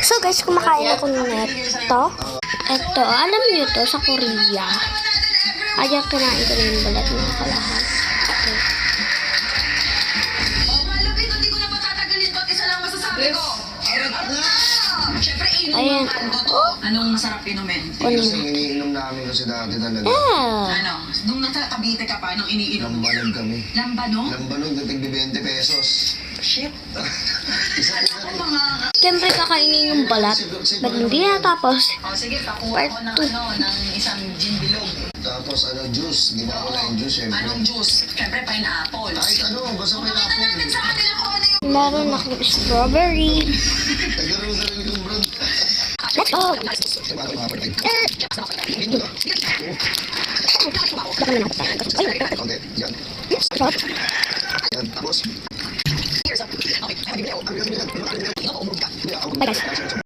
So guys, kumakain ako nito. Ito, alam niyo to sa Korea. Ayan, kinain ko na yung balat ng kalahat. Okay. Malupit, hindi ko na patatagalin to. Isa lang masasabi ko. Siyempre, Ayan. Anong masarap inumin? Kasi iniinom namin kasi dati talaga. Yeah. Ano? Nung nasa Cavite ka pa, anong iniinom? Lambanog kami. Lambano? Lambanog na tigbi 20 pesos. Shit. Isa Alam ko mga... Siyempre, kakainin yung balat. Ba't hindi natapos? O sige, pakuha ko ng ng isang gin bilog. Tapos juice. Di ba ako na yung juice, syempre. Anong juice? Siyempre, pineapple. Kahit basta may Pakita natin sa kanila kung ano yung... Meron akong strawberry. Nagkaroon sa rin kong brand. Let's go! Okay, yan. Yan, tapos,